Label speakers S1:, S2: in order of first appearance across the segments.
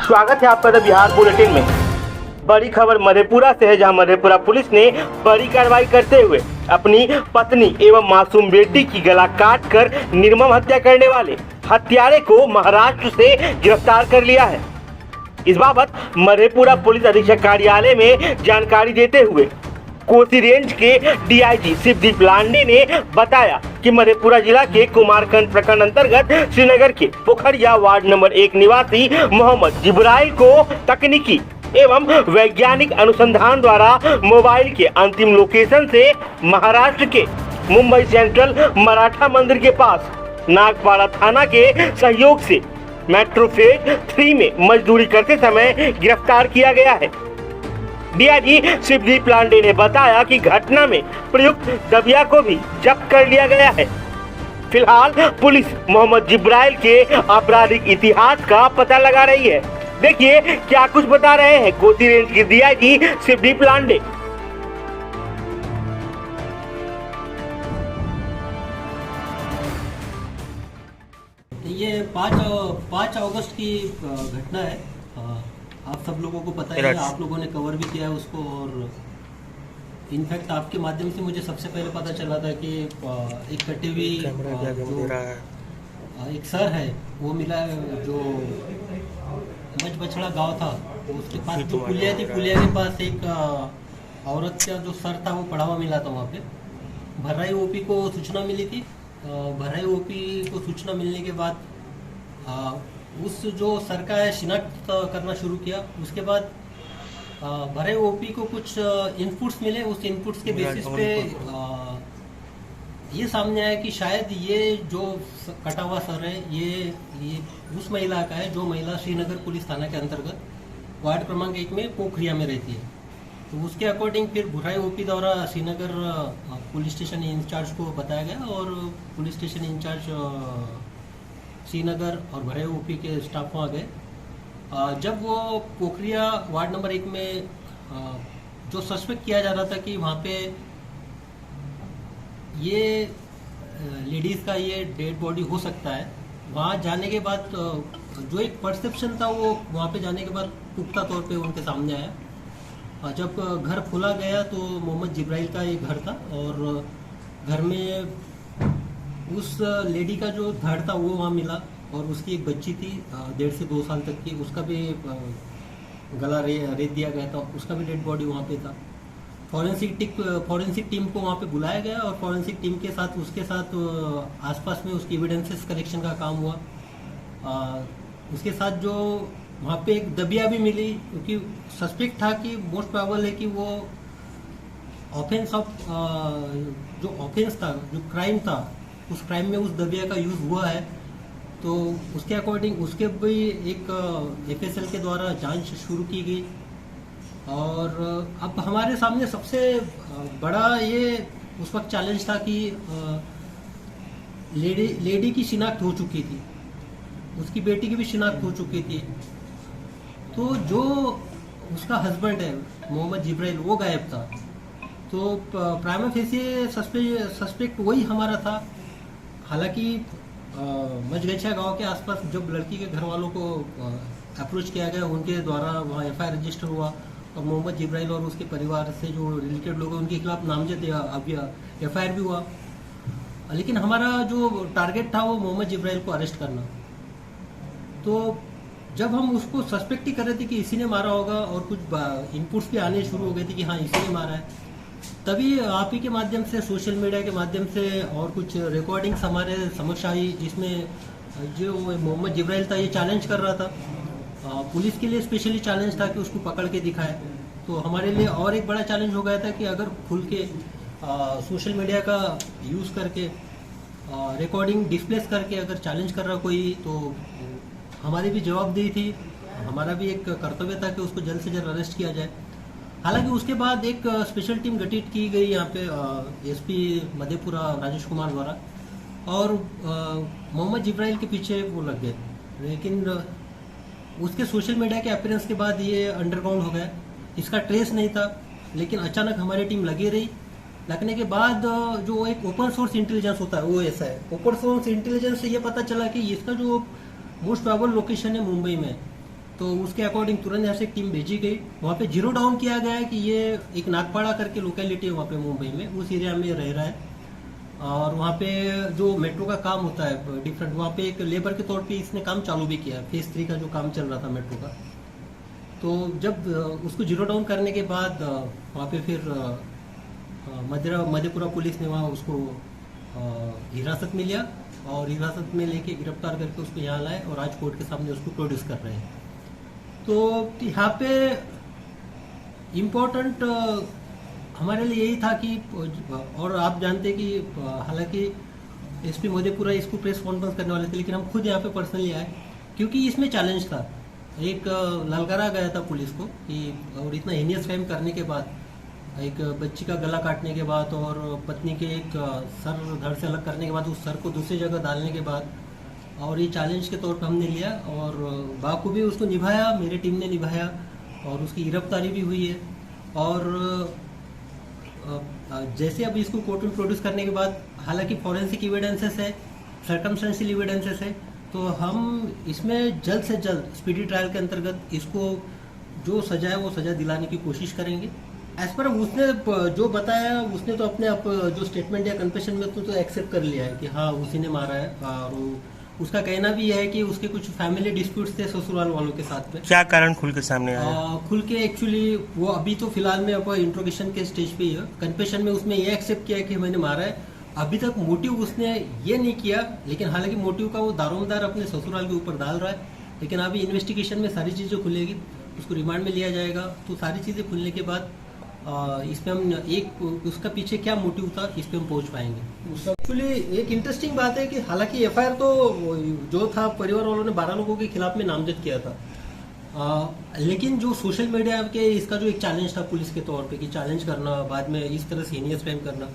S1: स्वागत है आपका द बिहार बुलेटिन में। बड़ी खबर मधेपुरा से है, जहां मधेपुरा पुलिस ने बड़ी कार्रवाई करते हुए अपनी पत्नी एवं मासूम बेटी की गला काटकर निर्मम हत्या करने वाले हत्यारे को महाराष्ट्र से गिरफ्तार कर लिया है। इस बाबत मधेपुरा पुलिस अधीक्षक कार्यालय में जानकारी देते हुए कोसी रेंज के डीआईजी शिवदीप लांडे ने बताया कि मधेपुरा जिला के कुमारखंड प्रखंड अंतर्गत श्रीनगर के पोखरिया वार्ड नंबर 1 निवासी मोहम्मद जिब्राइल को तकनीकी एवं वैज्ञानिक अनुसंधान द्वारा मोबाइल के अंतिम लोकेशन से महाराष्ट्र के मुंबई सेंट्रल मराठा मंदिर के पास नागपाड़ा थाना के सहयोग से मेट्रो फेज 3 में मजदूरी करते समय गिरफ्तार किया गया है। डीआईजी शिवदीप लांडे ने बताया कि घटना में प्रयुक्त दबिया को भी जब्त कर लिया गया है। फिलहाल पुलिस मोहम्मद जिब्राइल के आपराधिक इतिहास का पता लगा रही है। देखिए क्या कुछ बता रहे हैं कोसी रेंज के डीआईजी शिवदीप लांडे।
S2: ये 5 अगस्त की घटना है। आप सब लोगों को पता है, आप लोगों ने कवर भी किया है उसको, और इनफैक्ट आपके माध्यम से मुझे सबसे पहले पता चला था कि एक कटी हुई एक सर है वो मिला है, जो मचबछड़ा गांव था, उसके पास जो पुलिया थी, पुलिया के पास एक औरत का जो सर था वो पड़ा हुआ मिला था। वहाँ पे भर्राई ओपी को सूचना मिली थी। भर्राई ओपी को सूचना मिलने के बाद उस जो सर का है शिनाख्त करना शुरू किया। उसके बाद भर्राई ओपी को कुछ इनपुट्स मिले। उस इनपुट्स के बेसिस पे ये सामने आया कि शायद ये जो कटा हुआ सर है ये उस महिला का है, जो महिला श्रीनगर पुलिस थाना के अंतर्गत वार्ड क्रमांक 1 में पोखरिया में रहती है। तो उसके अकॉर्डिंग फिर भर्राई ओपी द्वारा श्रीनगर पुलिस स्टेशन इंचार्ज को बताया गया, और पुलिस स्टेशन इंचार्ज श्रीनगर और भर्राई ओपी के स्टाफ वहाँ गए। जब वो पोखरिया वार्ड नंबर 1 में जो सस्पेक्ट किया जा रहा था कि वहाँ पे ये लेडीज़ का ये डेड बॉडी हो सकता है, वहाँ जाने के बाद जो एक परसेप्शन था वो वहाँ पे जाने के बाद पुख्ता तौर पे उनके सामने आया। जब घर खोला गया तो मोहम्मद जिब्राइल का ये घर था, और घर में उस लेडी का जो धड़ था वो वहाँ मिला, और उसकी एक बच्ची थी 1.5 से 2 साल तक की, उसका भी गला रेत दिया गया था, उसका भी डेड बॉडी वहाँ पे था। फॉरेंसिक टीम को वहाँ पे बुलाया गया, और फॉरेंसिक टीम के साथ उसके साथ आसपास में उसकी एविडेंसेस कलेक्शन का काम हुआ। उसके साथ जो वहाँ पे एक दबिया भी मिली, क्योंकि सस्पेक्ट था कि मोस्ट प्रोबेबल है कि वो ऑफेंस ऑफ जो ऑफेंस था, जो क्राइम था, उस क्राइम में उस दबिया का यूज़ हुआ है। तो उसके अकॉर्डिंग उसके भी एक एफएसएल के द्वारा जांच शुरू की गई। और अब हमारे सामने सबसे बड़ा ये उस वक्त चैलेंज था कि लेडी की शिनाख्त हो चुकी थी, उसकी बेटी की भी शिनाख्त हो चुकी थी। तो जो उसका हस्बैंड है मोहम्मद जिब्राइल वो गायब था। तो प्राइमा फेसी सस्पेक्ट वही हमारा था। हालांकि मचगछिया गांव के आसपास जब लड़की के घर वालों को अप्रोच किया गया, उनके द्वारा वहाँ एफआईआर रजिस्टर हुआ, और मोहम्मद जिब्राइल और उसके परिवार से जो रिलेटेड लोग हैं उनके खिलाफ नामजद एफआईआर भी हुआ। लेकिन हमारा जो टारगेट था वो मोहम्मद जिब्राइल को अरेस्ट करना। तो जब हम उसको सस्पेक्ट ही कर रहे थे कि इसी ने मारा होगा, और कुछ इनपुट्स भी आने शुरू हो गए थे कि हाँ इसी ने मारा है, तभी आप ही के माध्यम से, सोशल मीडिया के माध्यम से और कुछ रिकॉर्डिंग्स हमारे समक्ष आई, जिसमें जो मोहम्मद जिब्राइल था ये चैलेंज कर रहा था। पुलिस के लिए स्पेशली चैलेंज था कि उसको पकड़ के दिखाए। तो हमारे लिए और एक बड़ा चैलेंज हो गया था कि अगर खुल के सोशल मीडिया का यूज़ करके रिकॉर्डिंग डिस्प्लेस करके अगर चैलेंज कर रहा कोई, तो हमारी भी जवाबदेही थी, हमारा भी एक कर्तव्य था कि उसको जल्द से जल्द अरेस्ट किया जाए। हालांकि उसके बाद एक स्पेशल टीम गठित की गई यहाँ पे एसपी मधेपुरा राजेश कुमार द्वारा, और मोहम्मद जिब्राइल के पीछे वो लग गए। लेकिन उसके सोशल मीडिया के अपीयरेंस के बाद ये अंडरग्राउंड हो गया, इसका ट्रेस नहीं था। लेकिन अचानक हमारी टीम लगी रही। लगने के बाद जो एक ओपन सोर्स इंटेलिजेंस होता है वो ऐसा है, ओपन सोर्स इंटेलिजेंस से ये पता चला कि इसका जो मोस्ट प्रोबेबल लोकेशन है मुंबई में, तो उसके अकॉर्डिंग तुरंत यहाँ से एक टीम भेजी गई। वहाँ पे जीरो डाउन किया गया है कि ये एक नागपाड़ा करके लोकेलिटी है वहाँ पे मुंबई में, उस एरिया में रह रहा है। और वहाँ पे जो मेट्रो का काम होता है डिफरेंट, वहाँ पे एक लेबर के तौर पे इसने काम चालू भी किया, फेज 3 का जो काम चल रहा था मेट्रो का। तो जब उसको जीरो डाउन करने के बाद वहाँ पे फिर मधेपुरा पुलिस ने वहाँ उसको हिरासत में लिया और हिरासत में लेके गिरफ्तार करके उसको यहाँ लाए और आज कोर्ट के सामने उसको प्रोड्यूस कर रहे हैं। तो यहाँ पे इम्पोर्टेंट हमारे लिए यही था कि, और आप जानते कि हालांकि एसपी मधेपुरा इसको प्रेस कॉन्फ्रेंस करने वाले थे, लेकिन हम खुद यहाँ पे पर्सनली आए क्योंकि इसमें चैलेंज था। एक ललकारा गया था पुलिस को कि, और इतना हीनियस क्राइम करने के बाद, एक बच्ची का गला काटने के बाद और पत्नी के एक सर धड़ से अलग करने के बाद, उस सर को दूसरी जगह डालने के बाद, और ये चैलेंज के तौर पर हमने लिया और बाखूबी उसको निभाया, मेरी टीम ने निभाया और उसकी गिरफ्तारी भी हुई है। और जैसे अब इसको कोर्ट में प्रोड्यूस करने के बाद, हालांकि फॉरेंसिक एविडेंसेस है, सर्कमस्टेंशियल एविडेंसेस है, तो हम इसमें जल्द से जल्द स्पीडी ट्रायल के अंतर्गत इसको जो सजा है वो सजा दिलाने की कोशिश करेंगे। एज पर उसने जो बताया, उसने तो अपने आप जो स्टेटमेंट या कन्फेशन में तो एक्सेप्ट कर लिया है कि हाँ उसी ने मारा है। और उसका कहना भी है कि उसके कुछ फैमिली डिस्प्यूट्स थे ससुराल वालों के साथ में।
S1: क्या कारण खुल के सामने आया?
S2: खुल के एक्चुअली वो अभी तो फिलहाल में अब इंट्रोगेशन के स्टेज पे ही है। कन्फेशन में उसने ये एक्सेप्ट किया कि मैंने मारा है। अभी तक मोटिव उसने ये नहीं किया, लेकिन हालांकि मोटिव का वो दारोमदार अपने ससुराल के ऊपर डाल रहा है। लेकिन अभी इन्वेस्टिगेशन में सारी चीज़ें खुलेगी, उसको रिमांड में लिया जाएगा। तो सारी चीज़ें खुलने के बाद इसमें हम एक उसका पीछे क्या मोटिव था इस पे हम पहुंच पाएंगे। एक्चुअली एक इंटरेस्टिंग बात है कि हालांकि एफआईआर तो जो था परिवार वालों ने 12 लोगों के खिलाफ में नामजद किया था, लेकिन जो सोशल मीडिया के इसका जो एक चैलेंज था पुलिस के तौर पे कि चैलेंज करना, बाद में इस तरह से हीनियस क्राइम करना,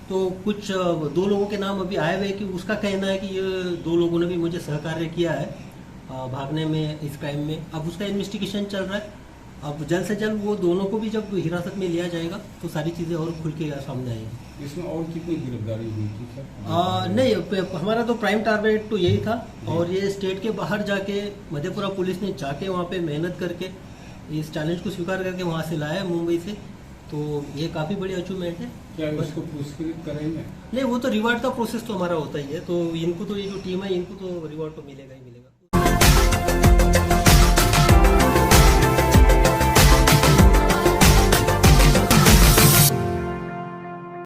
S2: तो कुछ 2 लोगों के नाम अभी आए हुए कि उसका कहना है कि ये 2 लोगों ने भी मुझे सहकार्य किया है भागने में, इस क्राइम में। अब उसका इन्वेस्टिगेशन चल रहा है। अब जल्द से जल्द वो दोनों को भी जब हिरासत में लिया जाएगा तो सारी चीज़ें और खुल के सामने आएंगी।
S3: इसमें और कितनी गिरफ्तारी हुई थी सर?
S2: नहीं, हमारा तो प्राइम टारगेट तो यही था। और ये स्टेट के बाहर जाके मधेपुरा पुलिस ने जाके वहाँ पे मेहनत करके इस चैलेंज को स्वीकार करके वहाँ से लाया मुंबई से, तो ये काफ़ी बड़ी अचीवमेंट है।
S3: क्या इसको पुरस्कृत करेंगे?
S2: नहीं, वो तो रिवार्ड का प्रोसेस तो हमारा होता ही है, तो इनको तो ये जो टीम है इनको तो रिवार्ड तो मिलेगा ही मिलेगा।